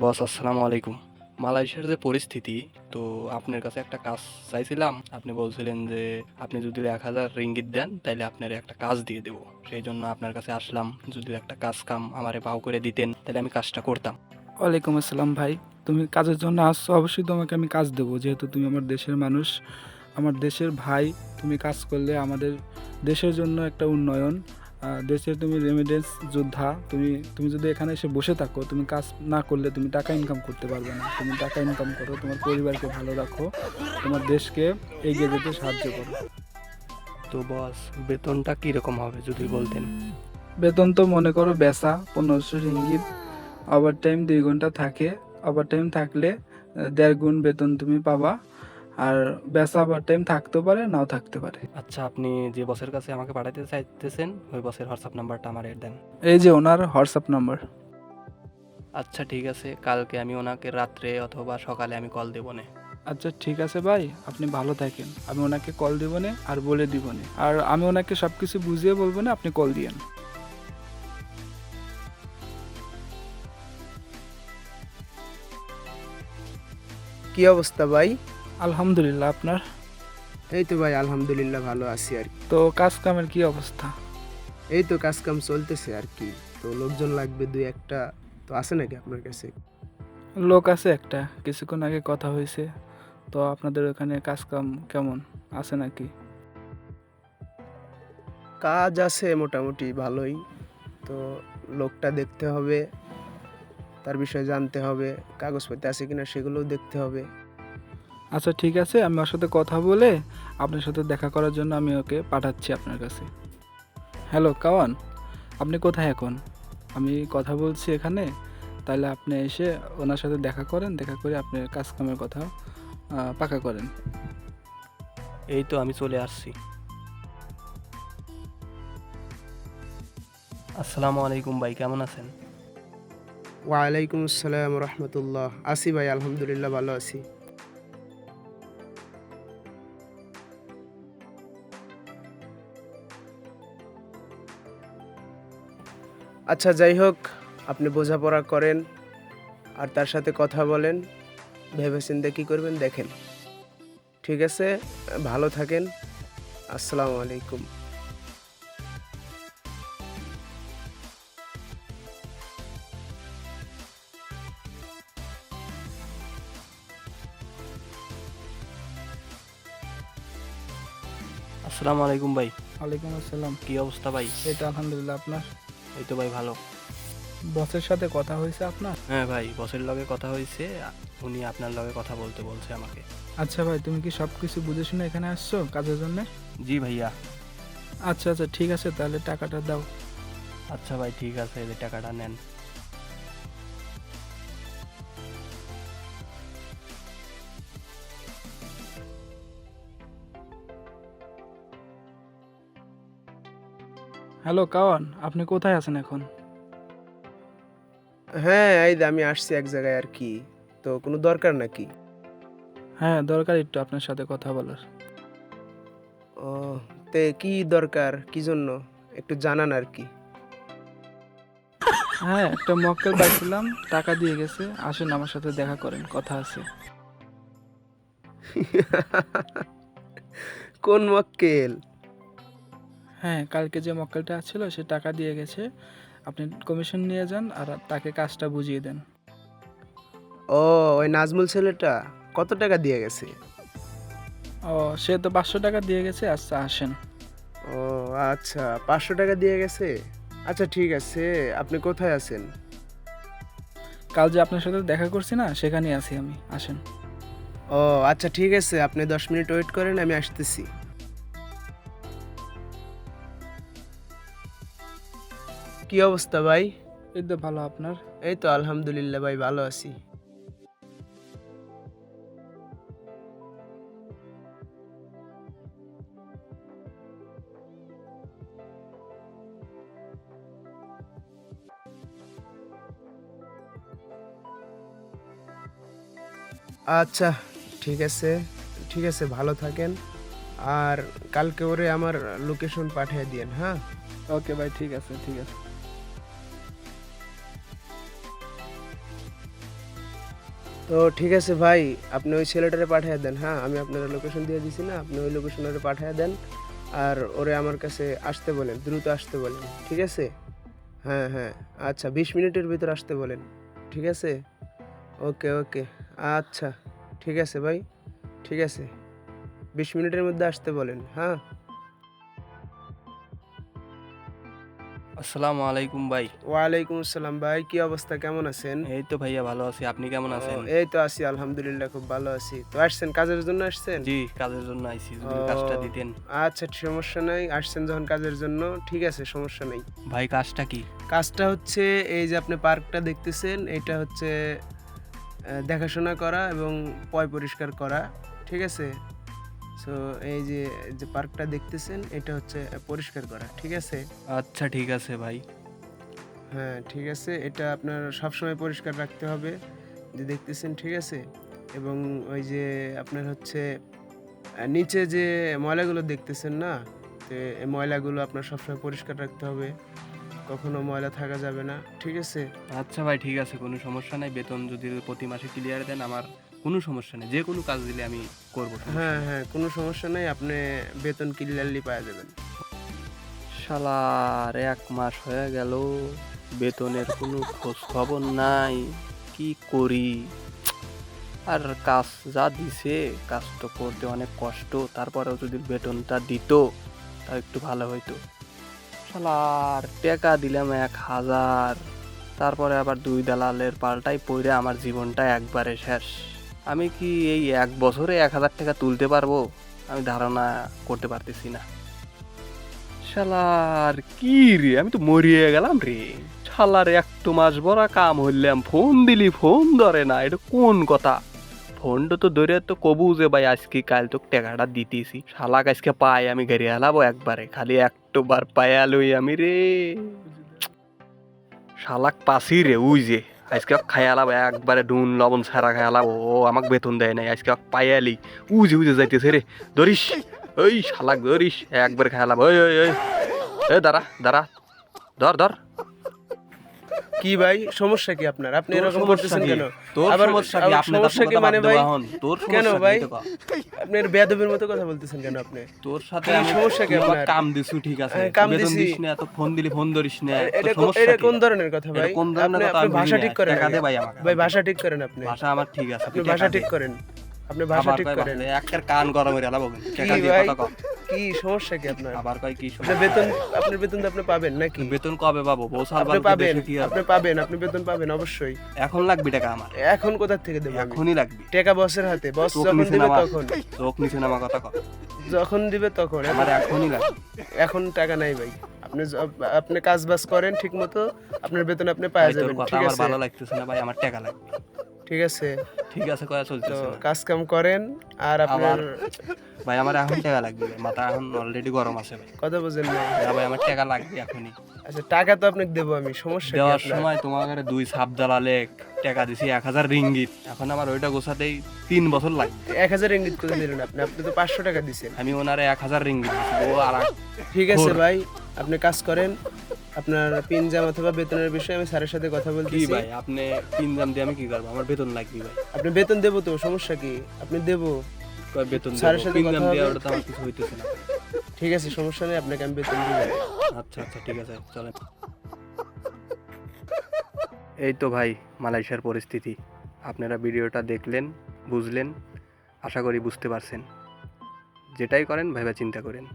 বস আসসালামু আলাইকুম। মালয়েশিয়ার যে পরিস্থিতি, তো আপনার কাছে একটা কাজ চাইছিলাম। আপনি বলছিলেন যে আপনি যদি 1000 রিঙ্গিত দেন তাহলে আপনার একটা কাজ দিয়ে দেবো। সেই জন্য আপনার কাছে আসলাম। যদি একটা কাজ কাম আমারে পাও করে দিতেন তাহলে আমি কাজটা করতাম। ওয়ালাইকুম আসসালাম ভাই। তুমি কাজের জন্য আসছো, অবশ্যই তোমাকে আমি কাজ দেবো, যেহেতু তুমি আমার দেশের মানুষ, আমার দেশের ভাই। তুমি কাজ করলে আমাদের দেশের জন্য একটা উন্নয়ন। দেশের তুমি রেমিডেন্স যোদ্ধা। তুমি যদি এখানে এসে বসে থাকো, তুমি কাজ না করলে তুমি টাকা ইনকাম করতে পারবে না। তুমি টাকা ইনকাম করো, তোমার পরিবারকে ভালো রাখো, তোমার দেশকে এগিয়ে যেতে সাহায্য করো। তো বস, বেতনটা কীরকম হবে যদি বলতেন? বেতন তো মনে করো বেসা 1500 রিঙ্গিত। ওভার টাইম 2 ঘন্টা থাকে। ওভার টাইম থাকলে 1.5 গুণ বেতন তুমি পাবা। আর বেসা ওভার টাইম থাকতে পারে, নাও থাকতে পারে। আচ্ছা, আপনি যে বসের কাছে আমাকে পাঠাতে চাইতেছেন ওই বসের হোয়াটসঅ্যাপ নাম্বারটা আমার দেন। এই যে ওনার হোয়াটসঅ্যাপ নাম্বার। আচ্ছা ঠিক আছে, কালকে আমি ওনাকে রাত্রে অথবা সকালে আমি কল দেবো না। আচ্ছা ঠিক আছে ভাই, আপনি ভালো থাকেন। আমি ওনাকে কল দিব না আর বলে দিব না, আর আমি ওনাকে সব কিছু বুঝিয়ে বলবো না, আপনি কল দিয়েন। কি অবস্থা ভাই? আলহামদুলিল্লাহ, আপনার? এই তো ভাই আলহামদুলিল্লাহ ভালো আছি আর কি। তো কাজ কামের কি অবস্থা? এই তো কাজ কাম চলতেছে আর কি। তো লোকজন লাগবে দুই একটা, তো আছে নাকি আপনার কাছে? লোক আছে একটা, কিছুক্ষণ আগে কথা হয়েছে। তো আপনাদের ওখানে কাজ কাম কেমন আছে নাকি? কাজ আছে মোটামুটি ভালোই। তো লোকটা দেখতে হবে, তার বিষয়ে জানতে হবে, কাগজপত্র আছে কিনা সেগুলোও দেখতে হবে। আচ্ছা ঠিক আছে, আমি ওর সাথে কথা বলে আপনার সাথে দেখা করার জন্য আমি ওকে পাঠাচ্ছি আপনার কাছে। হ্যালো কাওয়ান, আপনি কোথায় এখন? আমি কথা বলছি এখানে। তাহলে আপনি এসে ওনার সাথে দেখা করেন, দেখা করে আপনার কাজ কামের কথা পাকা করেন। এই তো আমি চলে আসছি। আসসালামু আলাইকুম ভাই, কেমন আছেন? ওয়ালাইকুম আসসালাম রহমতুল্লাহ। আছি ভাই আলহামদুলিল্লাহ ভালো আছি। আচ্ছা যাই হোক, আপনি বোঝাপড়া করেন আর তার সাথে কথা বলেন, ভেবেচিন্তে কী করবেন দেখেন। ঠিক আছে, ভালো থাকেন। আসসালামু আলাইকুম। আসসালামু আলাইকুম ভাই। ওয়ালাইকুম আসসালাম। কি অবস্থা ভাই? এই তো আলহামদুলিল্লাহ, আপনার? এই তো ভাই ভালো। বসের সাথে কথা হয়েছে আপনার? হ্যাঁ ভাই, বসের লগে কথা হয়েছে। উনি আপনার লগে কথা বলতে বলছে আমাকে। আচ্ছা ভাই, তুমি কি সব কিছু বুঝে শুনে এখানে আসছো কাজের জন্য? জি ভাইয়া। আচ্ছা আচ্ছা ঠিক আছে, তাহলে টাকাটা দাও। আচ্ছা ভাই ঠিক আছে, এই যে টাকাটা নেন। হ্যালো কাওয়ান, আপনি কোথায় আছেন এখন? হ্যাঁ, এই যে আমি আসছি এক জায়গায় আর কি। তো কোনো দরকার নাকি? হ্যাঁ দরকার একটু আপনার সাথে কথা বলার। ও, তে কি দরকার? কি জন্য? একটু জানান আর কি। হ্যাঁ, একটা মক্কেল পাইছিলাম, টাকা দিয়ে গেছে, আসেন আমার সাথে দেখা করেন, কথা আছে। কোন মক্কেল? হ্যাঁ, কালকে যে মক্কেলটা আসছিল সে টাকা দিয়ে গেছে। আপনি কমিশন নিয়ে যান আর তাকে কাজটা বুঝিয়ে দেন। ও, ওই নাজমুল ছেলেটা কত টাকা দিয়ে গেছে? ও, সে তো 500 টাকা দিয়ে গেছে। আচ্ছা আসেন। ও আচ্ছা, 500 টাকা দিয়ে গেছে। আচ্ছা ঠিক আছে, আপনি কোথায় আছেন? কাল যে আপনার সাথে দেখা করছি না, সেখানেই আছি আমি, আসেন। ও আচ্ছা ঠিক আছে, আপনি 10 মিনিট ওয়েট করেন, আমি আসতেছি। কি অবস্থা ভাই? এই তো ভালো, আপনার? এই তো আলহামদুলিল্লাহ ভাই ভালো আছি। আচ্ছা ঠিক আছে, ঠিক আছে ভালো থাকেন। আর কালকে ওরে আমার লোকেশন পাঠিয়ে দিয়েন, হ্যাঁ? ওকে ভাই, ঠিক আছে ঠিক আছে। তো ঠিক আছে ভাই, আপনি ওই ছেলেটারে পাঠিয়ে দেন। হ্যাঁ, আমি আপনার লোকেশন দিয়ে দিছি না, আপনি ওই লোকেশনে পাঠিয়ে দেন। আর ওরে আমার কাছে আসতে বলেন, দ্রুত আসতে বলেন, ঠিক আছে? হ্যাঁ হ্যাঁ, আচ্ছা 20 মিনিটের ভিতর আসতে বলেন, ঠিক আছে? ওকে ওকে, আচ্ছা ঠিক আছে ভাই, ঠিক আছে, 20 মিনিটের মধ্যে আসতে বলেন। হ্যাঁ, আসসালামু আলাইকুম ভাই। ওয়ালাইকুম আসসালাম ভাই, কি অবস্থা, কেমন আছেন? এই তো ভাইয়া ভালো আছি, আপনি কেমন ও, আছেন? এই তো আছি আলহামদুলিল্লাহ, খুব ভালো আছি। তো আসছেন কাজের জন্য আসছেন? জি, কাজের জন্য আইছি, যদি ও, কাজটা দিতেন। আচ্ছা সমস্যা নাই, আসছেন যখন কাজের জন্য, ঠিক আছে, সমস্যা নেই। ভাই কাজটা কি? কাজটা হচ্ছে এই যে আপনি পার্কটা দেখতেছেন, এটা হচ্ছে দেখাশোনা করা এবং পয় পরিষ্কার করা, ঠিক আছে? সো এই যে যে পার্কটা দেখতেছেন, এটা হচ্ছে পরিষ্কার করা, ঠিক আছে? আচ্ছা ঠিক আছে ভাই। হ্যাঁ ঠিক আছে, এটা আপনার সবসময় পরিষ্কার রাখতে হবে, যে দেখতেছেন, ঠিক আছে? এবং ওই যে আপনার হচ্ছে নিচে যে ময়লাগুলো দেখতেছেন না, তো এই ময়লাগুলো আপনার সবসময় পরিষ্কার রাখতে হবে, কখনো ময়লা থাকা যাবে না, ঠিক আছে? আচ্ছা ভাই ঠিক আছে, কোনো সমস্যা নাই। বেতন যদি প্রতি মাসে ক্লিয়ার দেন, আমার কোনো সমস্যা নেই। যে কোনো কাজ দিলে আমি করবো, সমস্যা হ্যাঁ নেই। হ্যাঁ, কোনো সমস্যা নেই, আপনি বেতন ক্লিয়ারলি পাওয়া যাবেন। শালার 1 মাস হয়ে গেল, বেতনের কোনো খোঁজ খবর নাই। কি করি? আর কাজ যা দিছে, কাজ তো করতে অনেক কষ্ট। তারপরেও যদি বেতনটা দিত, তা একটু ভালো হইতো। শালার টাকা দিলাম 1000, তারপরে আবার 2 দালালের পাল্টাই পইরে আমার জীবনটা একবারে শেষ। আমি কি এই 1 বছরে 1000 টাকা তুলতে পারবো? আমি ধারণা করতে পারতেছি না। শালার কি রে, আমি তো মরিয়ে গেলাম রে। শালার 1 মাস ভরা কাম হইলাম, ফোন দিলি ফোন ধরে না, এটা কোন কথা? ফোনটা তো ধরে তো কবু যে ভাই আজকে কাল তো টাকাটা দিতেছি, শালাক আজকে পাই আমি ঘরে হালাবো একবারে, খালি একবার পায়া লই আমি রে। শালাক পাসি রে, উই যে আজকে খায়ালাবো একবারে, ডুন লবণ ছাড়া খায়ালাবো। ও আমাকে বেতন দেয় নাই, আজকে পায়ালি উজে উজে যাইতেছে রে। ধরিস, ওই শালাক ধরিস, একবার খায়ালাবো। ওই ওই ওই এ দাঁড়া দাঁড়া, ধর ধর। কি ভাই, সমস্যা কি আপনার? আপনি তোর এরকম সমস্যা করতেছেন কি? কেন? তোর আবার সমস্যা কি? আবার আপনি সমস্যা কি মানে ভাই? তোর কেন সমস্যা ভাই? কি? আপনি বেয়াদবের মতো কথা বলতেছেন কেন আপনি? তোর সাথে কি আমি সমস্যা কি তুই আবার আপনার? কাম দিছু, ঠিক আছে, হ্যাঁ, কাম বেতন দিছি। দিস না, তো ফোন দিলি ফোন ধরিস না, তোর এটা সমস্যা এটা কি? কোন ধরনের কথা এটা ভাই? কোন ধরনের আপনি কথা আপনি আমি ভাষা বুঝি ঠিক না। করেন টাকা আগে। দে ভাই আমাকে। ভাই ভাষা ঠিক করেন আপনি। ভাষা আমার ঠিক আছে, আপনি তুই টাকা ভাষা দে। ঠিক করেন। আপনি ভাষা আবার ঠিক কয় করেন। একটার কান গরম হয়ে আলাবো, টাকা কি দিয়ে ভাই? কথা কও। কি সমস্যা কি আপনার? আবার কয় কি আপনার আপনার বেতন তো আপনি পাবেন নাকি? বেতন কবে পাবো? বউ আপনি সালবালকে পাবেন, দেশে কি হবে? আপনি পাবেন, আপনি বেতন পাবেন অবশ্যই। এখন লাগবে টাকা আমার, এখন কোথা থেকে দেবো আমি? এখনই লাগবে। টাকা বসের হাতে, বস চোখ যখন নিচে দিবে নামা, তখন। চোখ নিচে নামা কথা কও। যখন দিবে তখন। আমার এখনই লাগবে। এখন টাকা নাই ভাই। আপনি আপনি কাজ বাজ করেন ঠিক মতো, আপনার বেতন আপনি ভাই পাওয়া তোর যাবেন, কথা ঠিক আমার আছে? ভালো লাগতেছে না ভাই, আমার টাকা লাগবে। ঠিক আছে, ঠিক আছে, কয়া তো চলতেছে না কাজ কাম করেন। আর আপনার ভাই, আমার এখন টাকা লাগবে ভাই, মাথা এখন অলরেডি গরম আছে ভাই। কথা বোঝেন না? না ভাই, আমার টাকা লাগবে এখনই। আচ্ছা টাকা তো আপনাকে দেবো আমি, সমস্যা কি দেওয়ার আপনার? সময় তোমার 2 সাপ দালালে টাকা দিছি 1000 রিঙ্গিত, এখন আমার ওইটা গোছাতেই 3 বছর লাগবে। 1000 ইঙ্গিত করে দিলেন আপনি, আপনি তো 500 টাকা দিছেন। আমি ওনারে 1000 রিঙ্গিত দিছি, ও আর ঠিক আছে ঘোর। ভাই, আপনি কাজ করেন। আপনার পিনজাম অথবা বেতনের বিষয়ে আমি স্যারের সাথে কথা কি বলতেছি। ভাই, আপনি 3 দাম দিয়ে আমি কি করবো? আমার বেতন লাগবে ভাই। আপনি বেতন দেবো তো, সমস্যা কি? আপনি দেবো, কয় বেতন স্যারের দেবো? সাথে 3 কথা দাম দিয়ে হবে। ওটা তো আমার কিছু হইতেছে না। ঠিক আছে, সমস্যা নেই, আপনাকে আমি বেতন দিব। আচ্ছা আচ্ছা ঠিক আছে, চলেন। এই তো ভাই মালয়েশিয়ার পরিস্থিতি, আপনারা ভিডিওটা দেখলেন, বুঝলেন, আশা করি বুঝতে পারছেন। যেটাই করেন ভেবে চিন্তা করেন।